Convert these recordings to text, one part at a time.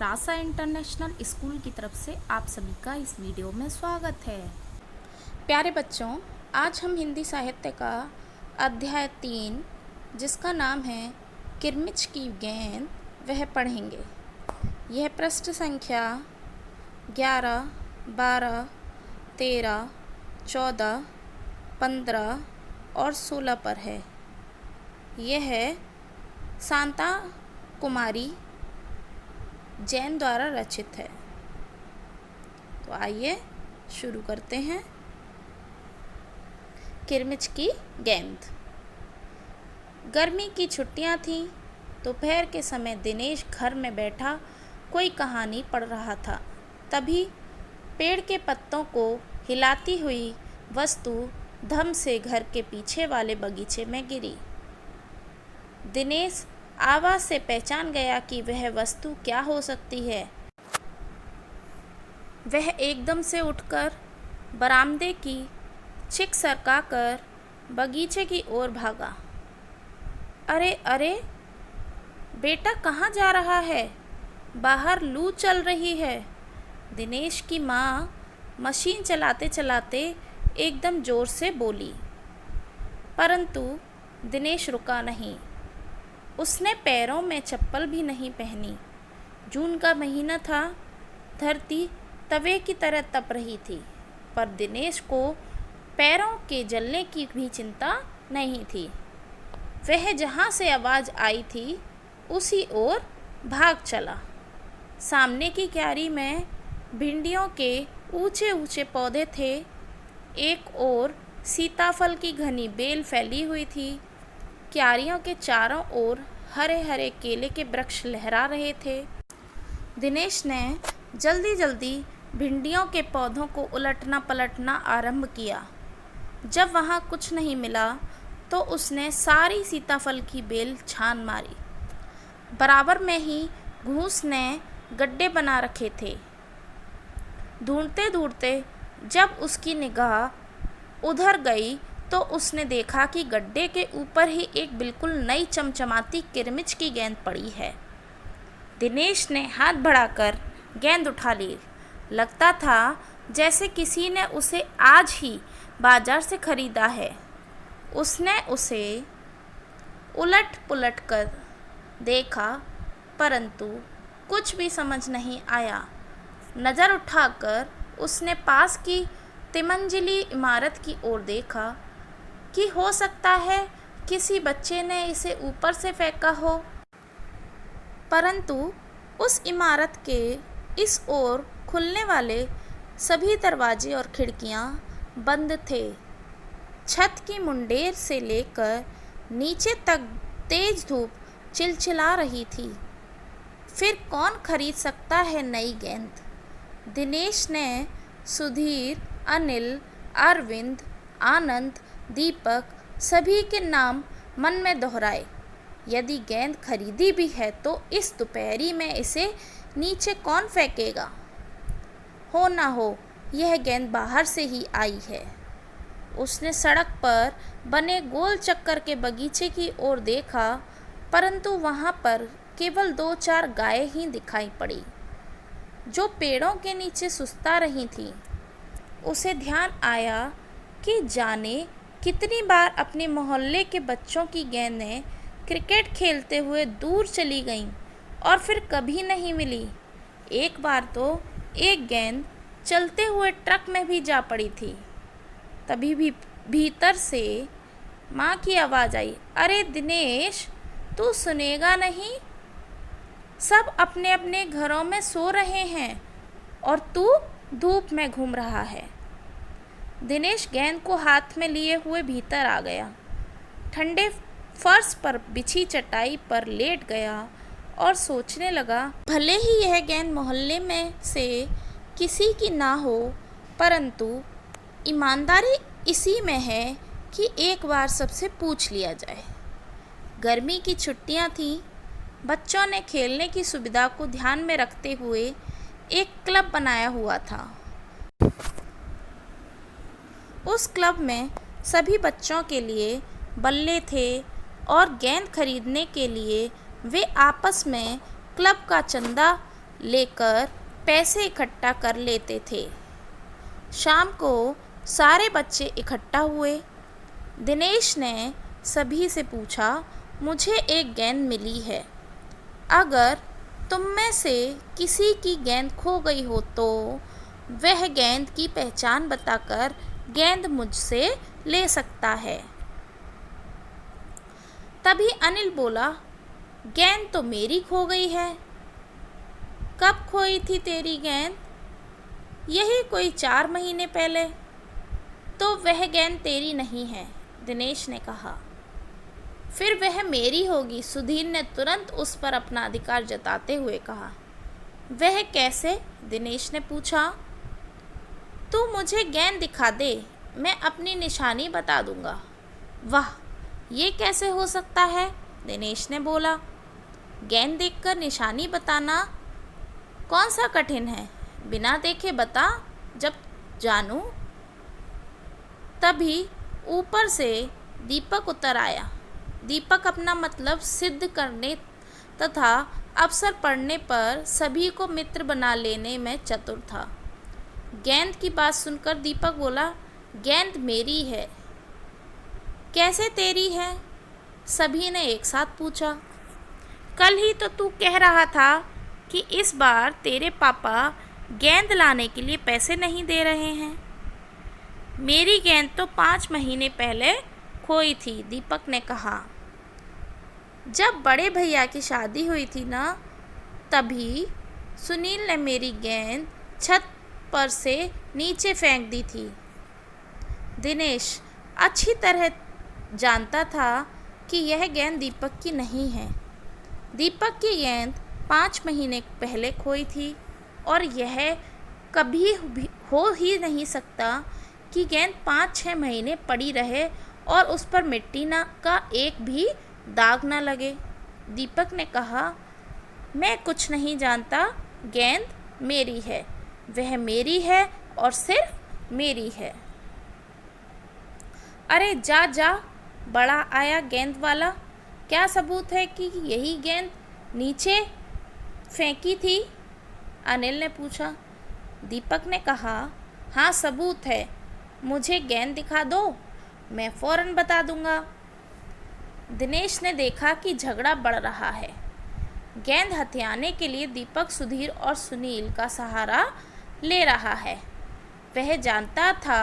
रासा international school की तरफ से आप सभी का इस वीडियो में स्वागत है। प्यारे बच्चों, आज हम हिंदी साहित्य का अध्याय 3 जिसका नाम है किरमिच की गेंद वह पढ़ेंगे। यह पृष्ठ संख्या 11, 12, 13, 14, 15 और 16 पर है। यह शांता कुमारी जैन द्वारा रचित है। तो आइए शुरू करते हैं। किरमिच की गेंद। गर्मी की छुट्टियां थीं। दोपहर के समय दिनेश घर में बैठा कोई कहानी पढ़ रहा था। तभी पेड़ के पत्तों को हिलाती हुई वस्तु धम से घर के पीछे वाले बगीचे में गिरी। दिनेश आवाज़ से पहचान गया कि वह वस्तु क्या हो सकती है। वह एकदम से उठकर बरामदे की चिक सरकाकर बगीचे की ओर भागा। अरे अरे बेटा, कहाँ जा रहा है? बाहर लू चल रही है। दिनेश की माँ मशीन चलाते चलाते एकदम ज़ोर से बोली। परंतु दिनेश रुका नहीं। उसने पैरों में चप्पल भी नहीं पहनी। जून का महीना था। धरती तवे की तरह तप रही थी, पर दिनेश को पैरों के जलने की भी चिंता नहीं थी। वह जहाँ से आवाज़ आई थी उसी ओर भाग चला। सामने की क्यारी में भिंडियों के ऊंचे ऊंचे पौधे थे। एक ओर सीताफल की घनी बेल फैली हुई थी। क्यारियों के चारों ओर हरे हरे केले के वृक्ष लहरा रहे थे। दिनेश ने जल्दी जल्दी भिंडियों के पौधों को उलटना पलटना आरंभ किया। जब वहाँ कुछ नहीं मिला तो उसने सारी सीताफल की बेल छान मारी। बराबर में ही घूस ने गड्ढे बना रखे थे। ढूंढते ढूंढते जब उसकी निगाह उधर गई तो उसने देखा कि गड्ढे के ऊपर ही एक बिल्कुल नई चमचमाती किरमिच की गेंद पड़ी है। दिनेश ने हाथ बढ़ाकर गेंद उठा ली। लगता था जैसे किसी ने उसे आज ही बाजार से खरीदा है। उसने उसे उलट पुलट कर देखा, परंतु कुछ भी समझ नहीं आया। नज़र उठाकर उसने पास की तिमंजिली इमारत की ओर देखा कि हो सकता है किसी बच्चे ने इसे ऊपर से फेंका हो। परंतु उस इमारत के इस ओर खुलने वाले सभी दरवाजे और खिड़कियां बंद थे। छत की मुंडेर से लेकर नीचे तक तेज धूप चिलचिला रही थी। फिर कौन खरीद सकता है नई गेंद? दिनेश ने सुधीर, अनिल, अरविंद, आनंद, दीपक सभी के नाम मन में दोहराए। यदि गेंद खरीदी भी है तो इस दोपहरी में इसे नीचे कौन फेंकेगा? हो ना हो यह गेंद बाहर से ही आई है। उसने सड़क पर बने गोल चक्कर के बगीचे की ओर देखा, परंतु वहाँ पर केवल 2-4 गायें ही दिखाई पड़ी जो पेड़ों के नीचे सुस्ता रही थीं। उसे ध्यान आया कि जाने कितनी बार अपने मोहल्ले के बच्चों की गेंदें क्रिकेट खेलते हुए दूर चली गईं और फिर कभी नहीं मिली। एक बार तो एक गेंद चलते हुए ट्रक में भी जा पड़ी थी। तभी भी भीतर से माँ की आवाज़ आई, अरे दिनेश, तू सुनेगा नहीं? सब अपने अपने घरों में सो रहे हैं और तू धूप में घूम रहा है। दिनेश गेंद को हाथ में लिए हुए भीतर आ गया। ठंडे फर्श पर बिछी चटाई पर लेट गया और सोचने लगा, भले ही यह गेंद मोहल्ले में से किसी की ना हो, परंतु ईमानदारी इसी में है कि एक बार सबसे पूछ लिया जाए। गर्मी की छुट्टियां थीं। बच्चों ने खेलने की सुविधा को ध्यान में रखते हुए एक क्लब बनाया हुआ था। उस क्लब में सभी बच्चों के लिए बल्ले थे और गेंद खरीदने के लिए वे आपस में क्लब का चंदा लेकर पैसे इकट्ठा कर लेते थे। शाम को सारे बच्चे इकट्ठा हुए। दिनेश ने सभी से पूछा, मुझे एक गेंद मिली है। अगर तुम में से किसी की गेंद खो गई हो तो वह गेंद की पहचान बताकर गेंद मुझसे ले सकता है। तभी अनिल बोला, गेंद तो मेरी खो गई है। कब खोई थी तेरी गेंद? यही कोई 4 महीने पहले। तो वह गेंद तेरी नहीं है, दिनेश ने कहा। फिर वह मेरी होगी, सुधीर ने तुरंत उस पर अपना अधिकार जताते हुए कहा। वह कैसे? दिनेश ने पूछा। तू मुझे गेंद दिखा दे, मैं अपनी निशानी बता दूंगा। वाह, ये कैसे हो सकता है? दिनेश ने बोला। गेंद देखकर निशानी बताना कौन सा कठिन है? बिना देखे बता, जब जानूं। तभी ऊपर से दीपक उतर आया। दीपक अपना मतलब सिद्ध करने तथा अवसर पड़ने पर सभी को मित्र बना लेने में चतुर था। गेंद की बात सुनकर दीपक बोला, गेंद मेरी है। कैसे तेरी है? सभी ने एक साथ पूछा। कल ही तो तू कह रहा था कि इस बार तेरे पापा गेंद लाने के लिए पैसे नहीं दे रहे हैं। मेरी गेंद तो 5 महीने पहले खोई थी, दीपक ने कहा। जब बड़े भैया की शादी हुई थी ना, तभी सुनील ने मेरी गेंद छत पर से नीचे फेंक दी थी। दिनेश अच्छी तरह जानता था कि यह गेंद दीपक की नहीं है। दीपक की गेंद 5 महीने पहले खोई थी और यह कभी भी हो ही नहीं सकता कि गेंद 5-6 महीने पड़ी रहे और उस पर मिट्टी का एक भी दाग न लगे। दीपक ने कहा, मैं कुछ नहीं जानता, गेंद मेरी है, वह मेरी है और सिर्फ मेरी है। अरे जा जा, बड़ा आया गेंद वाला, क्या सबूत है कि यही गेंद नीचे फेंकी थी? अनिल ने पूछा। दीपक ने कहा, हाँ सबूत है, मुझे गेंद दिखा दो, मैं फौरन बता दूंगा। दिनेश ने देखा कि झगड़ा बढ़ रहा है। गेंद हथियाने के लिए दीपक सुधीर और सुनील का सहारा ले रहा है। वह जानता था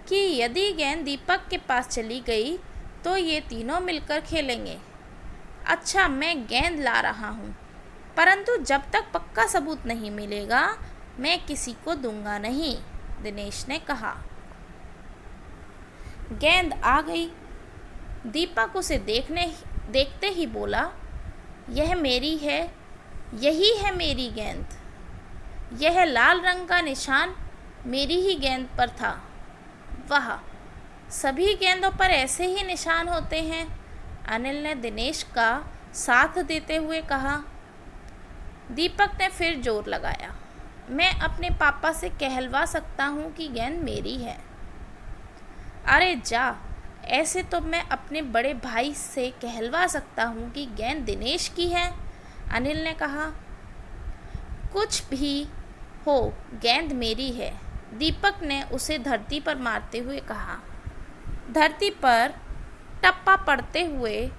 कि यदि गेंद दीपक के पास चली गई तो ये तीनों मिलकर खेलेंगे। अच्छा, मैं गेंद ला रहा हूँ, परंतु जब तक पक्का सबूत नहीं मिलेगा मैं किसी को दूंगा नहीं, दिनेश ने कहा। गेंद आ गई। दीपक उसे देखते ही बोला, यह मेरी है, यही है मेरी गेंद। यह लाल रंग का निशान मेरी ही गेंद पर था। वाह, सभी गेंदों पर ऐसे ही निशान होते हैं, अनिल ने दिनेश का साथ देते हुए कहा। दीपक ने फिर जोर लगाया, मैं अपने पापा से कहलवा सकता हूँ कि गेंद मेरी है। अरे जा, ऐसे तो मैं अपने बड़े भाई से कहलवा सकता हूँ कि गेंद दिनेश की है, अनिल ने कहा। कुछ भी हो, गेंद मेरी है, दीपक ने उसे धरती पर मारते हुए कहा। धरती पर टप्पा पड़ते हुए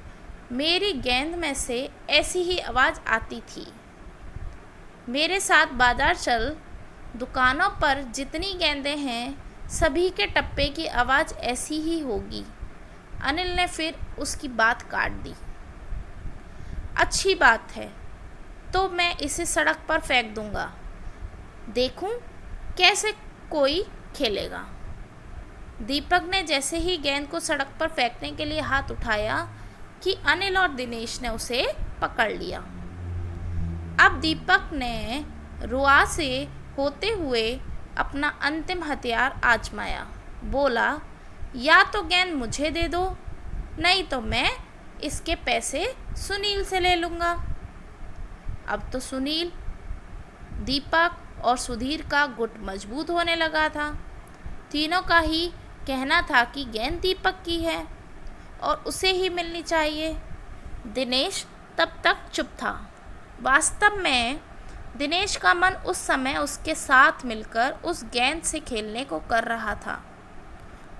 मेरी गेंद में से ऐसी ही आवाज़ आती थी। मेरे साथ बाजार चल, दुकानों पर जितनी गेंदें हैं सभी के टप्पे की आवाज़ ऐसी ही होगी। अनिल ने फिर उसकी बात काट दी। अच्छी बात है, तो मैं इसे सड़क पर फेंक दूंगा, देखूं कैसे कोई खेलेगा। दीपक ने जैसे ही गेंद को सड़क पर फेंकने के लिए हाथ उठाया कि अनिल और दिनेश ने उसे पकड़ लिया। अब दीपक ने रुआ से होते हुए अपना अंतिम हथियार आजमाया। बोला, या तो गेंद मुझे दे दो, नहीं तो मैं इसके पैसे सुनील से ले लूँगा। अब तो सुनील, दीपक और सुधीर का गुट मजबूत होने लगा था। तीनों का ही कहना था कि गेंद दीपक की है और उसे ही मिलनी चाहिए। दिनेश तब तक चुप था। वास्तव में दिनेश का मन उस समय उसके साथ मिलकर उस गेंद से खेलने को कर रहा था।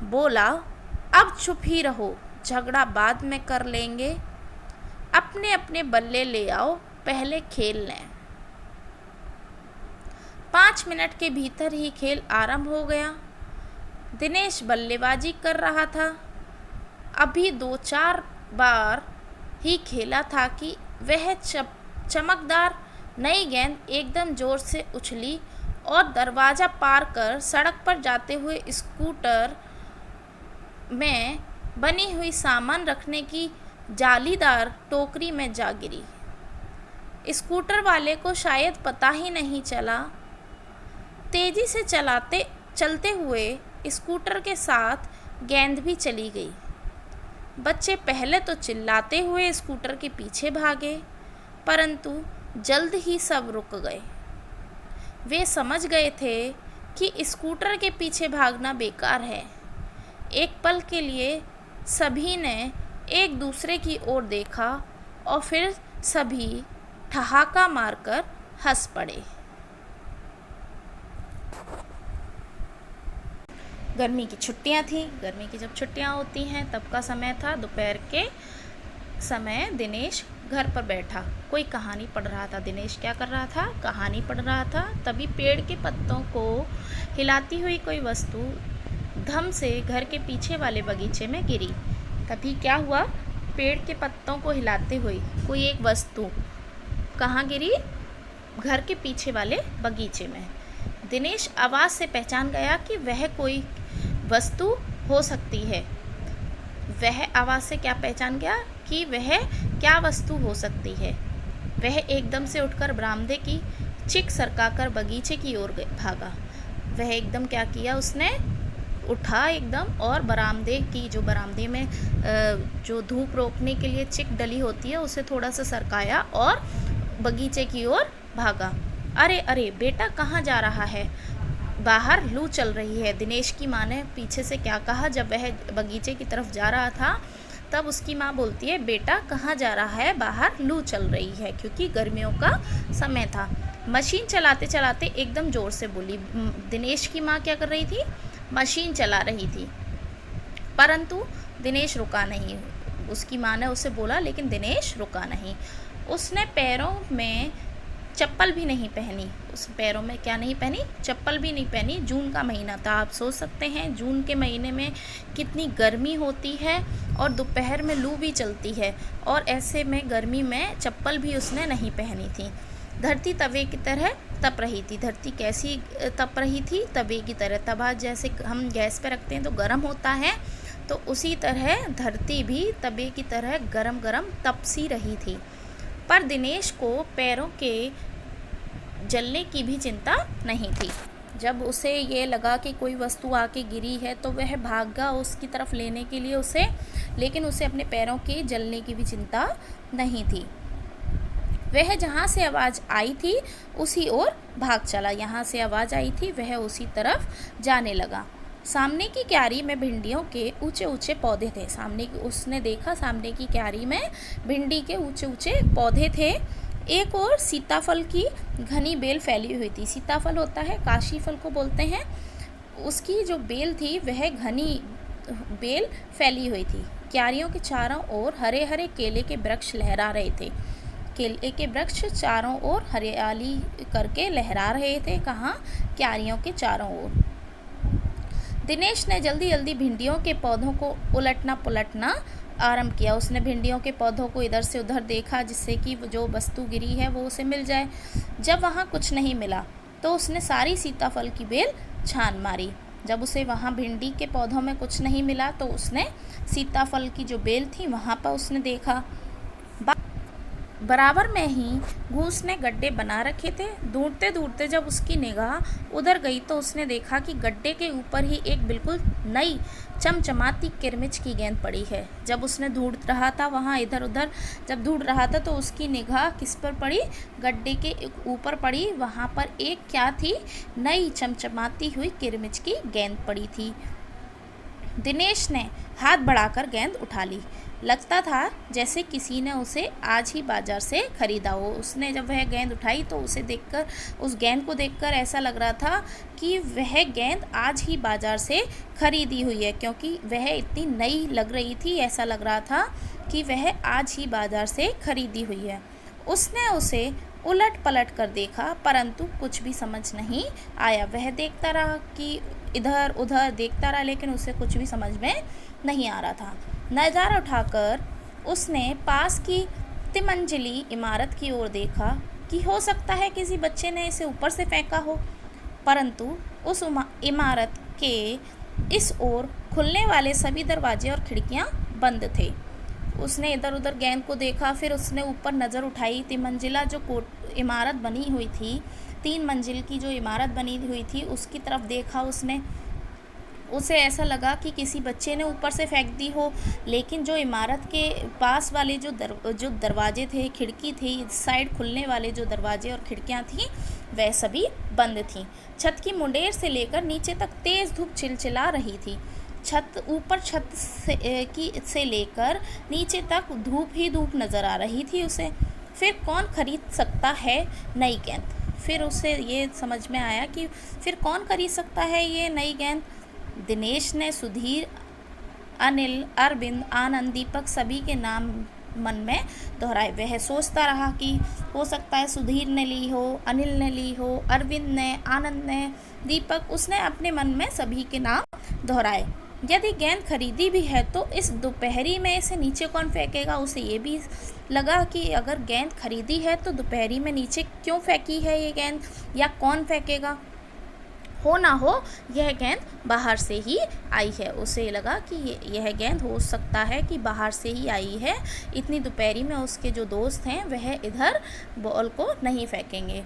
बोला, अब चुप ही रहो, झगड़ा बाद में कर लेंगे। अपने अपने बल्ले ले आओ, पहले खेल लें। 5 मिनट के भीतर ही खेल आरंभ हो गया। दिनेश बल्लेबाजी कर रहा था। अभी 2-4 बार ही खेला था कि वह चमकदार नई गेंद एकदम जोर से उछली और दरवाज़ा पार कर सड़क पर जाते हुए स्कूटर में बनी हुई सामान रखने की जालीदार टोकरी में जा गिरी। स्कूटर वाले को शायद पता ही नहीं चला। तेज़ी से चलते हुए स्कूटर के साथ गेंद भी चली गई। बच्चे पहले तो चिल्लाते हुए स्कूटर के पीछे भागे, परंतु जल्द ही सब रुक गए। वे समझ गए थे कि स्कूटर के पीछे भागना बेकार है। एक पल के लिए सभी ने एक दूसरे की ओर देखा और फिर सभी ठहाका मारकर हंस पड़े। गर्मी की छुट्टियां थी। गर्मी की जब छुट्टियां होती हैं तब का समय था, दोपहर के समय। दिनेश घर पर बैठा कोई कहानी पढ़ रहा था। दिनेश क्या कर रहा था? कहानी पढ़ रहा था। तभी पेड़ के पत्तों को हिलाती हुई कोई वस्तु धम से घर के पीछे वाले बगीचे में गिरी। तभी क्या हुआ? पेड़ के पत्तों को हिलाते हुई कोई एक वस्तु कहाँ गिरी? घर के पीछे वाले बगीचे में। दिनेश आवाज़ से पहचान गया कि वह कोई वस्तु हो सकती है। वह आवाज़ से क्या पहचान गया कि वह क्या वस्तु हो सकती है? वह एकदम से उठकर बरामदे की चिक सरकाकर बगीचे की ओर भागा। वह एकदम क्या किया? उसने उठा एकदम और बरामदे में जो धूप रोकने के लिए चिक डली होती है उसे थोड़ा सा सरकाया और बगीचे की ओर भागा। अरे अरे बेटा, कहाँ जा रहा है? बाहर लू चल रही है। दिनेश की माँ ने पीछे से क्या कहा? जब वह बगीचे की तरफ जा रहा था तब उसकी माँ बोलती है, बेटा कहाँ जा रहा है? बाहर लू चल रही है, क्योंकि गर्मियों का समय था। मशीन चलाते चलाते एकदम ज़ोर से बोली। दिनेश की माँ क्या कर रही थी? मशीन चला रही थी, परंतु दिनेश रुका नहीं। उसकी माँ ने उसे बोला, लेकिन दिनेश रुका नहीं। उसने पैरों में चप्पल भी नहीं पहनी। उस पैरों में क्या नहीं पहनी? चप्पल भी नहीं पहनी। जून का महीना था। आप सोच सकते हैं जून के महीने में कितनी गर्मी होती है और दोपहर में लू भी चलती है, और ऐसे में गर्मी में चप्पल भी उसने नहीं पहनी थी। धरती तवे की तरह तप रही थी। धरती कैसी तप रही थी? तवे की तरह। तवा जैसे हम गैस पे रखते हैं तो गर्म होता है, तो उसी तरह धरती भी तवे की तरह गरम गरम तप सी रही थी। पर दिनेश को पैरों के जलने की भी चिंता नहीं थी। जब उसे ये लगा कि कोई वस्तु आके गिरी है तो वह भागा उसकी तरफ लेने के लिए उसे, लेकिन उसे अपने पैरों के जलने की भी चिंता नहीं थी। वह जहाँ से आवाज़ आई थी उसी ओर भाग चला। यहाँ से आवाज़ आई थी, वह उसी तरफ जाने लगा। सामने की क्यारी में भिंडियों के ऊंचे ऊंचे पौधे थे। उसने देखा सामने की क्यारी में भिंडी के ऊंचे ऊंचे पौधे थे। एक और सीताफल की घनी बेल फैली हुई थी। सीताफल होता है, काशी फल को बोलते हैं। उसकी जो बेल थी वह घनी बेल फैली हुई थी। क्यारियों के चारों ओर हरे हरे केले के वृक्ष लहरा रहे थे। केले के वृक्ष चारों ओर हरियाली करके लहरा रहे थे। कहाँ? क्यारियों के चारों ओर। दिनेश ने जल्दी जल्दी भिंडियों के पौधों को उलटना पुलटना आरंभ किया। उसने भिंडियों के पौधों को इधर से उधर देखा, जिससे कि जो वस्तु गिरी है वो उसे मिल जाए। जब वहाँ कुछ नहीं मिला तो उसने सारी सीताफल की बेल छान मारी। जब उसे वहाँ भिंडी के पौधों में कुछ नहीं मिला तो उसने सीताफल की जो बेल थी वहाँ पर उसने देखा। बराबर में ही घूस ने गड्ढे बना रखे थे। ढूंढते ढूंढते जब उसकी निगाह उधर गई तो उसने देखा कि गड्ढे के ऊपर ही एक बिल्कुल नई चमचमाती किरमिच की गेंद पड़ी है। जब उसने ढूंढ रहा था वहाँ इधर उधर जब ढूंढ रहा था तो उसकी निगाह किस पर पड़ी? गड्ढे के ऊपर पड़ी। वहाँ पर एक क्या थी? नई चमचमाती हुई किरमिच की गेंद पड़ी थी। दिनेश ने हाथ बढ़ाकर गेंद उठा ली। लगता था जैसे किसी ने उसे आज ही बाजार से खरीदा हो। उसने जब वह गेंद उठाई तो उस गेंद को देखकर ऐसा लग रहा था कि वह गेंद आज ही बाजार से खरीदी हुई है, क्योंकि वह इतनी नई लग रही थी। ऐसा लग रहा था कि वह आज ही बाजार से खरीदी हुई है। उसने उसे उलट पलट कर देखा, परंतु कुछ भी समझ नहीं आया। वह देखता रहा कि इधर उधर देखता रहा, लेकिन उसे कुछ भी समझ में नहीं आ रहा था। नज़ारा उठाकर उसने पास की तिमंजिली इमारत की ओर देखा कि हो सकता है किसी बच्चे ने इसे ऊपर से फेंका हो, परंतु उस इमारत के इस ओर खुलने वाले सभी दरवाजे और खिड़कियां बंद थे। उसने इधर उधर गेंद को देखा, फिर उसने ऊपर नज़र उठाई। तिमंजिला जो इमारत बनी हुई थी, 3 मंजिल की जो इमारत बनी हुई थी, उसकी तरफ देखा उसने। उसे ऐसा लगा कि किसी बच्चे ने ऊपर से फेंक दी हो, लेकिन जो इमारत के पास वाले जो दरवाजे थे, खिड़की थी, इस साइड खुलने वाले जो दरवाजे और खिड़कियां थीं, वह सभी बंद थीं। छत की मुंडेर से लेकर नीचे तक तेज़ धूप चिलचिला रही थी। छत से लेकर नीचे तक धूप ही धूप नज़र आ रही थी उसे। फिर कौन खरीद सकता है नई गेंद? फिर उसे ये समझ में आया कि फिर कौन खरीद सकता है ये नई गेंद? दिनेश ने सुधीर, अनिल, अरविंद, आनंद, दीपक सभी के नाम मन में दोहराए। वह सोचता रहा कि हो सकता है सुधीर ने ली हो, अनिल ने ली हो, अरविंद ने, आनंद ने, दीपक। उसने अपने मन में सभी के नाम दोहराए। यदि गेंद खरीदी भी है तो इस दोपहरी में इसे नीचे कौन फेंकेगा? उसे ये भी लगा कि अगर गेंद खरीदी है तो दोपहरी में नीचे क्यों फेंकी है ये गेंद, या कौन फेंकेगा? हो ना हो यह गेंद बाहर से ही आई है। उसे लगा कि यह गेंद हो सकता है कि बाहर से ही आई है। इतनी दोपहरी में उसके जो दोस्त हैं वह इधर बॉल को नहीं फेंकेंगे।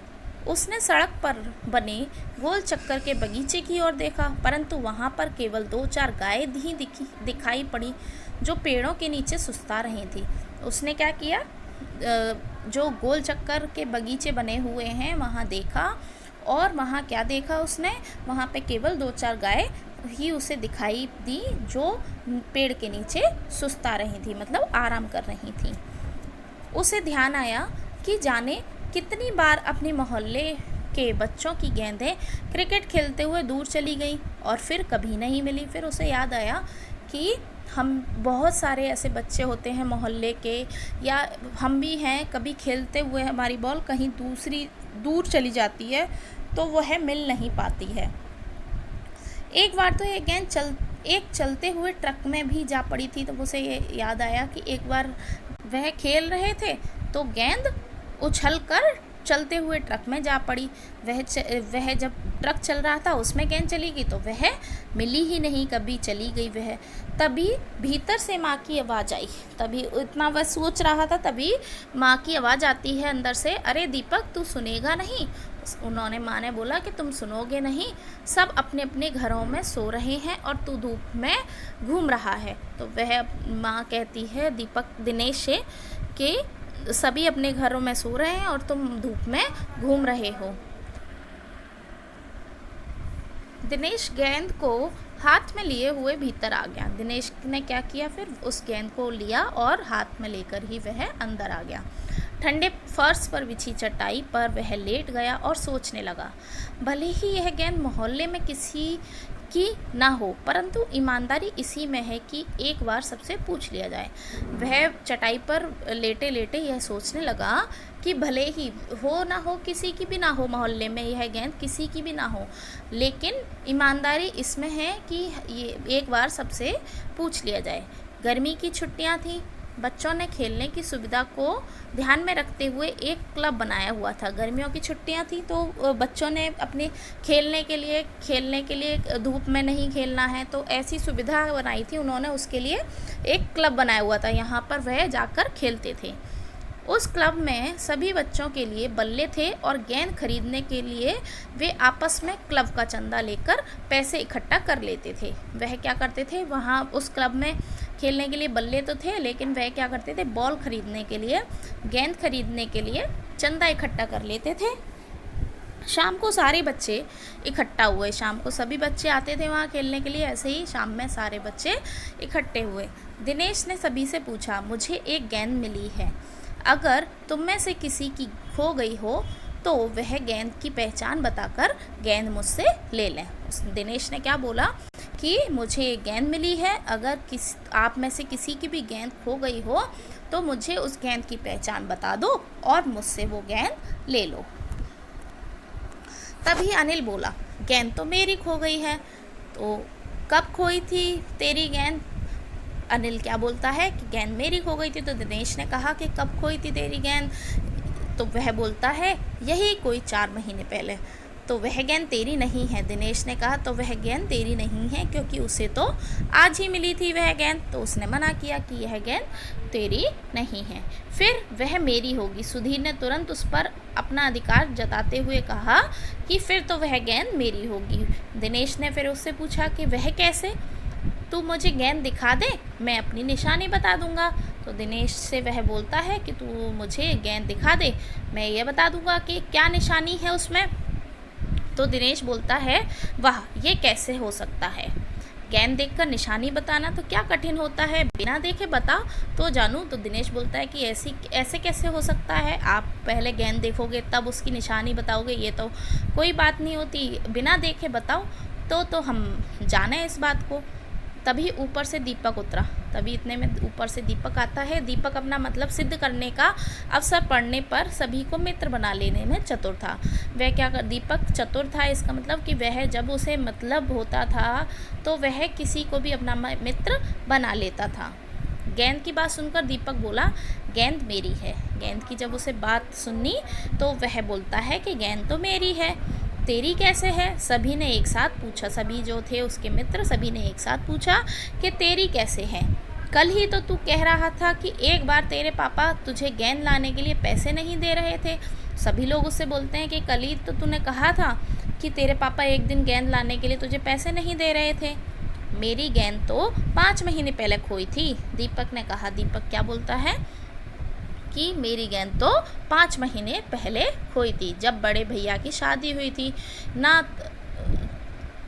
उसने सड़क पर बने गोल चक्कर के बगीचे की ओर देखा, परंतु वहाँ पर केवल 2-4 गायें ही दिखाई पड़ी जो पेड़ों के नीचे सुस्ता रही थी। उसने क्या किया, जो गोल चक्कर के बगीचे बने हुए हैं वहाँ देखा, और वहाँ क्या देखा उसने, वहाँ पे केवल 2-4 गायें ही उसे दिखाई दी जो पेड़ के नीचे सुस्ता रही थी, मतलब आराम कर रही थी। उसे ध्यान आया कि जाने कितनी बार अपने मोहल्ले के बच्चों की गेंदें क्रिकेट खेलते हुए दूर चली गईं और फिर कभी नहीं मिली। फिर उसे याद आया कि हम बहुत सारे ऐसे बच्चे होते हैं मोहल्ले के, या हम भी हैं, कभी खेलते हुए हमारी बॉल कहीं दूर चली जाती है तो वह मिल नहीं पाती है। एक बार तो ये गेंद एक चलते हुए ट्रक में भी जा पड़ी थी। तो उसे ये याद आया कि एक बार वह खेल रहे थे तो गेंद उछलकर चलते हुए ट्रक में जा पड़ी। वह जब ट्रक चल रहा था उसमें गेंद चली गई तो वह मिली ही नहीं, कभी चली गई वह। तभी भीतर से माँ की आवाज़ आई। तभी इतना वह सोच रहा था, तभी माँ की आवाज़ आती है अंदर से, अरे दीपक तू सुनेगा नहीं? माँ ने बोला कि तुम सुनोगे नहीं, सब अपने अपने घरों में सो रहे हैं और तू धूप में घूम रहा है। तो वह माँ कहती है दिनेश से कि सभी अपने घरों में सो रहे हैं और तुम धूप में घूम रहे हो। दिनेश गेंद को हाथ में लिए हुए भीतर आ गया। दिनेश ने क्या किया, फिर उस गेंद को लिया और हाथ में लेकर ही वह अंदर आ गया। ठंडे फर्श पर बिछी चटाई पर वह लेट गया और सोचने लगा। भले ही यह गेंद मोहल्ले में किसी की ना हो, परंतु ईमानदारी इसी में है कि एक बार सबसे पूछ लिया जाए। वह चटाई पर लेटे लेटे यह सोचने लगा कि भले ही हो ना हो, किसी की भी ना हो, मोहल्ले में यह गेंद किसी की भी ना हो, लेकिन ईमानदारी इसमें है कि ये एक बार सबसे पूछ लिया जाए। गर्मी की छुट्टियां थी। बच्चों ने खेलने की सुविधा को ध्यान में रखते हुए एक क्लब बनाया हुआ था। गर्मियों की छुट्टियां थी तो बच्चों ने अपने खेलने के लिए धूप में नहीं खेलना है, तो ऐसी सुविधा बनाई थी उन्होंने। उसके लिए एक क्लब बनाया हुआ था, यहाँ पर वह जाकर खेलते थे। उस क्लब में सभी बच्चों के लिए बल्ले थे और गेंद खरीदने के लिए वे आपस में क्लब का चंदा लेकर पैसे इकट्ठा कर लेते थे। वह क्या करते थे, वहाँ उस क्लब में खेलने के लिए बल्ले तो थे, लेकिन वह क्या करते थे, बॉल खरीदने के लिए, गेंद खरीदने के लिए चंदा इकट्ठा कर लेते थे। शाम को सारे बच्चे इकट्ठा हुए। शाम को सभी बच्चे आते थे वहाँ खेलने के लिए, ऐसे ही शाम में सारे बच्चे इकट्ठे हुए। दिनेश ने सभी से पूछा, मुझे एक गेंद मिली है, अगर तुम में से किसी की खो गई हो तो वह गेंद की पहचान बताकर गेंद मुझसे ले लें। दिनेश ने क्या बोला कि मुझे एक गेंद मिली है, अगर आप में से किसी की भी गेंद खो गई हो तो मुझे उस गेंद की पहचान बता दो और मुझसे वो गेंद ले लो। तभी अनिल बोला, गेंद तो मेरी खो गई है। तो कब खोई थी तेरी गेंद? अनिल क्या बोलता है कि गेंद मेरी खो गई थी। तो दिनेश ने कहा कि कब खोई थी तेरी गेंद? तो वह बोलता है यही कोई 4 महीने पहले। तो वह गेंद तेरी नहीं है। दिनेश ने कहा तो वह गेंद तेरी नहीं है क्योंकि उसे तो आज ही मिली थी वह गेंद। तो उसने मना किया कि यह गेंद तेरी नहीं है। फिर वह मेरी होगी। सुधीर ने तुरंत उस पर अपना अधिकार जताते हुए कहा कि फिर तो वह गेंद मेरी होगी। दिनेश ने फिर उससे पूछा कि वह कैसे? तू मुझे गेंद दिखा दे, मैं अपनी निशानी बता दूंगा। तो दिनेश से वह बोलता है कि तू मुझे गेंद दिखा दे, मैं ये बता दूंगा कि क्या निशानी है उसमें। तो दिनेश बोलता है, वाह, ये कैसे हो सकता है? गेंद देखकर निशानी बताना तो क्या कठिन होता है, बिना देखे बता तो जानूं। तो दिनेश बोलता है कि ऐसे कैसे हो सकता है? आप पहले गेंद देखोगे तब उसकी निशानी बताओगे, ये तो कोई बात नहीं होती। बिना देखे बताओ तो हम जाने इस बात को। तभी ऊपर से दीपक उतरा। तभी इतने में ऊपर से दीपक आता है। दीपक अपना मतलब सिद्ध करने का अवसर पड़ने पर सभी को मित्र बना लेने में चतुर था। वह क्या कर दीपक चतुर था, इसका मतलब कि वह जब उसे मतलब होता था तो वह किसी को भी अपना मित्र बना लेता था। गेंद की बात सुनकर दीपक बोला, गेंद मेरी है। गेंद की जब उसे बात सुनी तो वह बोलता है कि गेंद तो मेरी है। तेरी कैसे है? सभी ने एक साथ पूछा। सभी जो थे उसके मित्र, सभी ने एक साथ पूछा कि तेरी कैसे है? कल ही तो तू कह रहा था कि एक बार तेरे पापा तुझे गेंद लाने के लिए पैसे नहीं दे रहे थे। सभी लोग उससे बोलते हैं कि कल ही तो तूने कहा था कि तेरे पापा एक दिन गेंद लाने के लिए तुझे पैसे नहीं दे रहे थे। मेरी गेंद तो 5 महीने पहले खोई थी, दीपक ने कहा। दीपक क्या बोलता है कि मेरी गेंद तो 5 महीने पहले खोई थी, जब बड़े भैया की शादी हुई थी ना।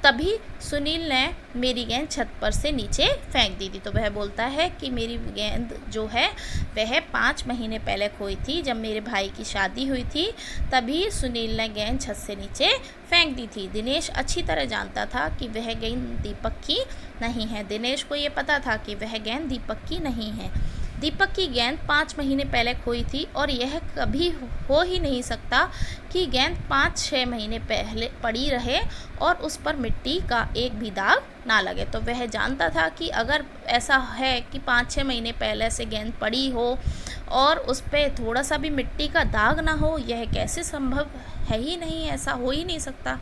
तभी सुनील ने मेरी गेंद छत पर से नीचे फेंक दी थी। तो वह बोलता है कि मेरी गेंद जो है वह 5 महीने पहले खोई थी, जब मेरे भाई की शादी हुई थी, तभी सुनील ने गेंद छत से नीचे फेंक दी थी। दिनेश अच्छी तरह जानता था कि वह गेंद दीपक की नहीं है। दिनेश को ये पता था कि वह गेंद दीपक की नहीं है। दीपक की गेंद 5 महीने पहले खोई थी और यह कभी हो ही नहीं सकता कि गेंद 5-6 महीने पहले पड़ी रहे और उस पर मिट्टी का एक भी दाग ना लगे। तो वह जानता था कि अगर ऐसा है कि 5-6 महीने पहले से गेंद पड़ी हो और उस पर थोड़ा सा भी मिट्टी का दाग ना हो, यह कैसे संभव है ही नहीं, ऐसा हो ही नहीं सकता।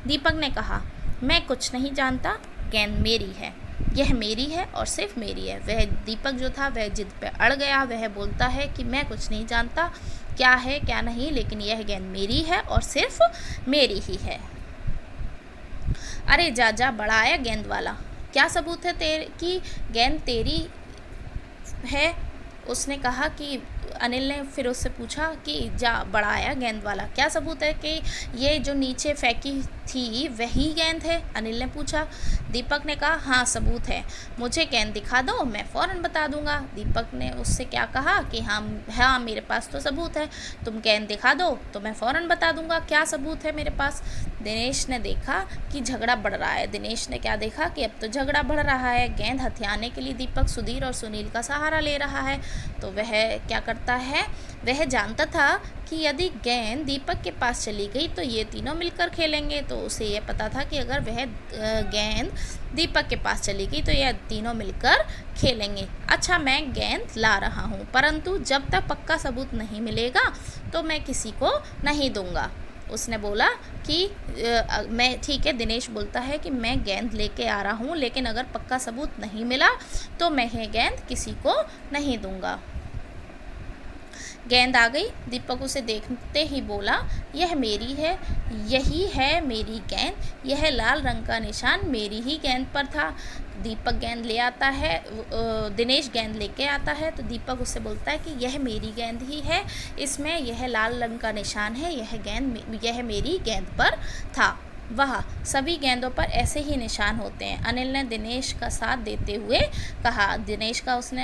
दीपक ने कहा, मैं कुछ नहीं जानता, गेंद मेरी है, यह मेरी है और सिर्फ मेरी है। वह दीपक जो था वह जिद पे अड़ गया। वह बोलता है कि मैं कुछ नहीं जानता क्या है क्या नहीं, लेकिन यह गेंद मेरी है और सिर्फ मेरी ही है। अरे जा जा, बड़ा आया गेंद वाला, क्या सबूत है कि गेंद तेरी है? उसने कहा कि अनिल ने फिर उससे पूछा कि जा बड़ा आया गेंद वाला, क्या सबूत है कि ये जो नीचे फेंकी थी वही गेंद है? अनिल ने पूछा। दीपक ने कहा, हाँ सबूत है, मुझे गेंद दिखा दो, मैं फ़ौरन बता दूंगा। दीपक ने उससे क्या कहा कि हाँ मेरे पास तो सबूत है, तुम गेंद दिखा दो तो मैं फ़ौरन बता दूंगा क्या सबूत है मेरे पास। दिनेश ने देखा कि झगड़ा बढ़ रहा है। दिनेश ने क्या देखा कि अब तो झगड़ा बढ़ रहा है। गेंद हथियाने के लिए दीपक सुधीर और सुनील का सहारा ले रहा है। तो वह क्या करता है, वह जानता था कि यदि गेंद दीपक के पास चली गई तो ये तीनों मिलकर खेलेंगे। तो उसे यह पता था कि अगर वह गेंद दीपक के पास चली गई तो यह तीनों मिलकर खेलेंगे। अच्छा, मैं गेंद ला रहा हूँ, परंतु जब तक पक्का सबूत नहीं मिलेगा तो मैं किसी को नहीं दूंगा। उसने बोला कि मैं ठीक है। दिनेश बोलता है कि मैं गेंद लेके आ रहा हूँ, लेकिन अगर पक्का सबूत नहीं मिला तो मैं ये गेंद किसी को नहीं दूंगा। गेंद आ गई। दीपक उसे देखते ही बोला, यह मेरी है, यही है मेरी गेंद, यह लाल रंग का निशान मेरी ही गेंद पर था। दीपक गेंद ले आता है, दिनेश गेंद लेके आता है तो दीपक उससे बोलता है कि यह मेरी गेंद ही है, इसमें यह लाल रंग का निशान है, यह मेरी गेंद पर था। वाह, सभी गेंदों पर ऐसे ही निशान होते हैं, अनिल ने दिनेश का साथ देते हुए कहा।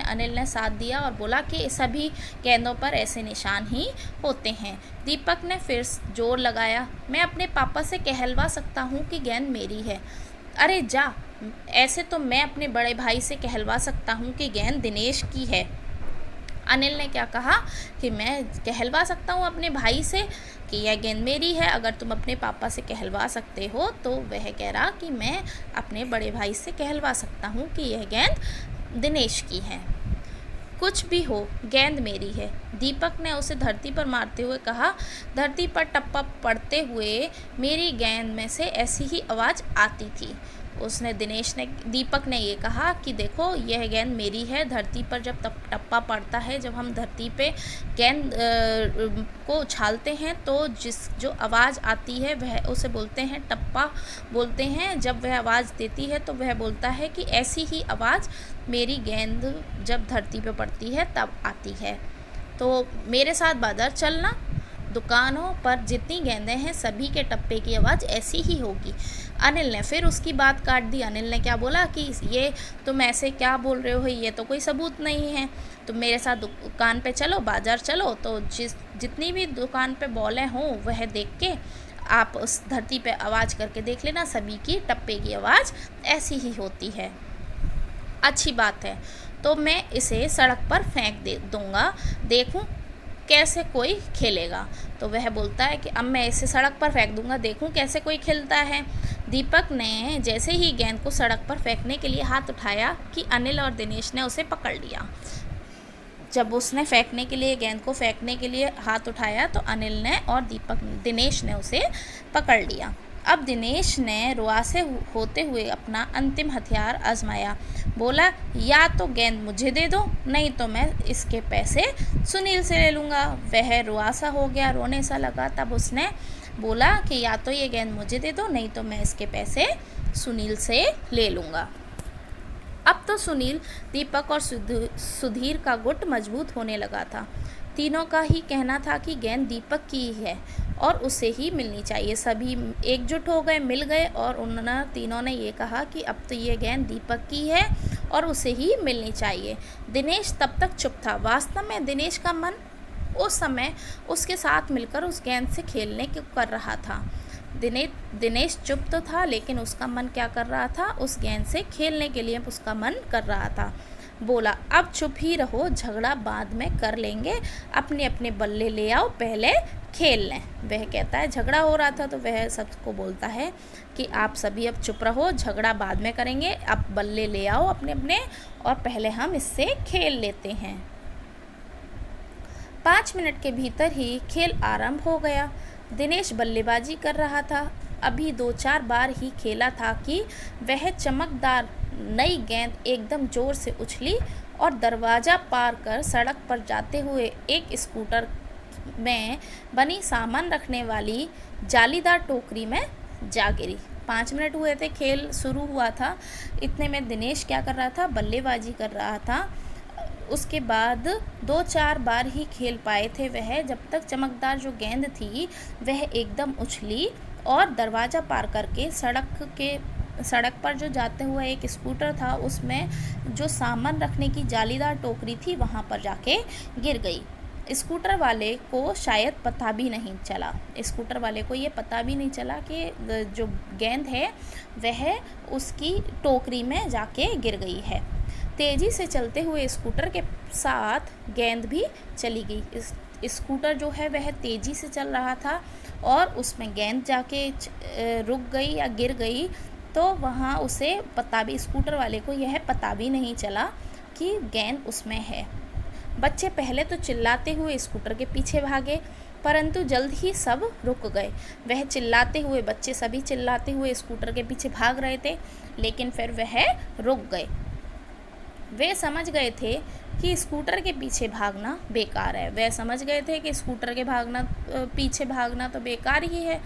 अनिल ने साथ दिया और बोला कि सभी गेंदों पर ऐसे निशान ही होते हैं। दीपक ने फिर जोर लगाया, मैं अपने पापा से कहलवा सकता हूँ कि गेंद मेरी है। अरे जा, ऐसे तो मैं अपने बड़े भाई से कहलवा सकता हूँ कि गेंद दिनेश की है। अनिल ने क्या कहा कि मैं कहलवा सकता हूँ अपने भाई से कि यह गेंद मेरी है। अगर तुम अपने पापा से कहलवा सकते हो तो वह कह रहा कि मैं अपने बड़े भाई से कहलवा सकता हूँ कि यह गेंद दिनेश की है। कुछ भी हो, गेंद मेरी है, दीपक ने उसे धरती पर मारते हुए कहा। धरती पर टप्पा पड़ते हुए मेरी गेंद में से ऐसी ही आवाज़ आती थी। दीपक ने ये कहा कि देखो, यह गेंद मेरी है। धरती पर जब टप्पा पड़ता है, जब हम धरती पे गेंद को उछालते हैं तो जो आवाज़ आती है वह उसे बोलते हैं टप्पा बोलते हैं। जब वह आवाज़ देती है तो वह बोलता है कि ऐसी ही आवाज़ मेरी गेंद जब धरती पे पड़ती है तब आती है। तो मेरे साथ बाजार चलना, दुकानों पर जितनी गेंदें हैं सभी के टप्पे की आवाज़ ऐसी ही होगी। अनिल ने फिर उसकी बात काट दी। अनिल ने क्या बोला कि ये तुम ऐसे क्या बोल रहे हो, ये तो कोई सबूत नहीं है। तुम मेरे साथ दुकान पे चलो, बाज़ार चलो, तो जितनी भी दुकान पे बॉलें हों वह देख के आप उस धरती पे आवाज़ करके देख लेना, सभी की टप्पे की आवाज़ ऐसी ही होती है। अच्छी बात है, तो मैं इसे सड़क पर फेंक दूँगा, देखूँ कैसे कोई खेलेगा। तो वह बोलता है कि अब मैं इसे सड़क पर फेंक दूंगा, देखूं कैसे कोई खेलता है। दीपक ने जैसे ही गेंद को सड़क पर फेंकने के लिए हाथ उठाया कि अनिल और दिनेश ने उसे पकड़ लिया। जब उसने गेंद को फेंकने के लिए हाथ उठाया तो अनिल ने और दिनेश ने उसे पकड़ लिया। अब दिनेश ने रुआसे होते हुए अपना अंतिम हथियार आजमाया। बोला, या तो गेंद मुझे दे दो, नहीं तो मैं इसके पैसे सुनील से ले लूँगा। वह रुआसा हो गया, रोने सा लगा। तब उसने बोला कि या तो ये गेंद मुझे दे दो, नहीं तो मैं इसके पैसे सुनील से ले लूँगा। अब तो सुनील, दीपक और सुधीर का गुट मजबूत होने लगा था। तीनों का ही कहना था कि गेंद दीपक की ही है और उसे ही मिलनी चाहिए। सभी एकजुट हो गए, मिल गए और तीनों ने ये कहा कि अब तो ये गेंद दीपक की है और उसे ही मिलनी चाहिए। दिनेश तब तक चुप था। वास्तव में दिनेश का मन उस समय उसके साथ मिलकर उस गेंद से खेलने को कर रहा था। दिनेश चुप तो था, लेकिन उसका मन क्या कर रहा था, उस गेंद से खेलने के लिए उसका मन कर रहा था। बोला, अब चुप ही रहो, झगड़ा बाद में कर लेंगे, अपने अपने बल्ले ले आओ, पहले खेल लें। वह कहता है झगड़ा हो रहा था तो वह सबको बोलता है कि आप सभी अब चुप रहो, झगड़ा बाद में करेंगे, अब बल्ले ले आओ अपने अपने और पहले हम इससे खेल लेते हैं। 5 मिनट के भीतर ही खेल आरंभ हो गया। दिनेश बल्लेबाजी कर रहा था। अभी 2-4 बार ही खेला था कि वह चमकदार नई गेंद एकदम जोर से उछली और दरवाज़ा पार कर सड़क पर जाते हुए एक स्कूटर में बनी सामान रखने वाली जालीदार टोकरी में जा गिरी। 5 मिनट हुए थे, खेल शुरू हुआ था। इतने में दिनेश क्या कर रहा था, बल्लेबाजी कर रहा था। उसके बाद 2-4 बार ही खेल पाए थे वह, जब तक चमकदार जो गेंद थी वह एकदम उछली और दरवाज़ा पार करके सड़क पर जो जाते हुए एक स्कूटर था उसमें जो सामान रखने की जालीदार टोकरी थी वहाँ पर जाके गिर गई। स्कूटर वाले को शायद पता भी नहीं चला, स्कूटर वाले को ये पता भी नहीं चला कि जो गेंद है वह उसकी टोकरी में जाके गिर गई है। तेज़ी से चलते हुए स्कूटर के साथ गेंद भी चली गई। स्कूटर जो है वह तेज़ी से चल रहा था और उसमें गेंद जाके रुक गई या गिर गई, तो वहाँ उसे स्कूटर वाले को यह पता भी नहीं चला कि गेंद उसमें है। बच्चे पहले तो चिल्लाते हुए स्कूटर के पीछे भागे, परंतु जल्द ही सब रुक गए। बच्चे सभी चिल्लाते हुए स्कूटर के पीछे भाग रहे थे, लेकिन फिर वह रुक गए। वे समझ गए थे कि स्कूटर के पीछे भागना बेकार है। वह समझ गए थे कि स्कूटर के पीछे भागना तो बेकार ही है।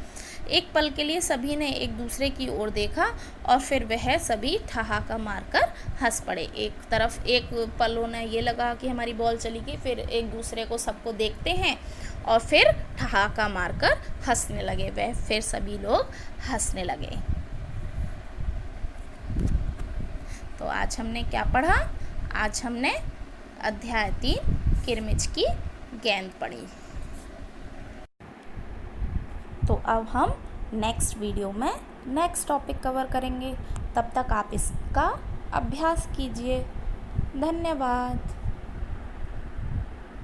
एक पल के लिए सभी ने एक दूसरे की ओर देखा और फिर वह सभी ठहाका मारकर हंस पड़े। एक तरफ एक पल उन्हें ये लगा कि हमारी बॉल चली गई, फिर एक दूसरे को सबको देखते हैं और फिर ठहाका मारकर हंसने लगे। वह फिर सभी लोग हंसने लगे। तो आज हमने क्या पढ़ा? आज हमने अध्याय 3 किरमिच की गेंद पढ़ी। तो अब हम नेक्स्ट वीडियो में नेक्स्ट टॉपिक कवर करेंगे। तब तक आप इसका अभ्यास कीजिए। धन्यवाद।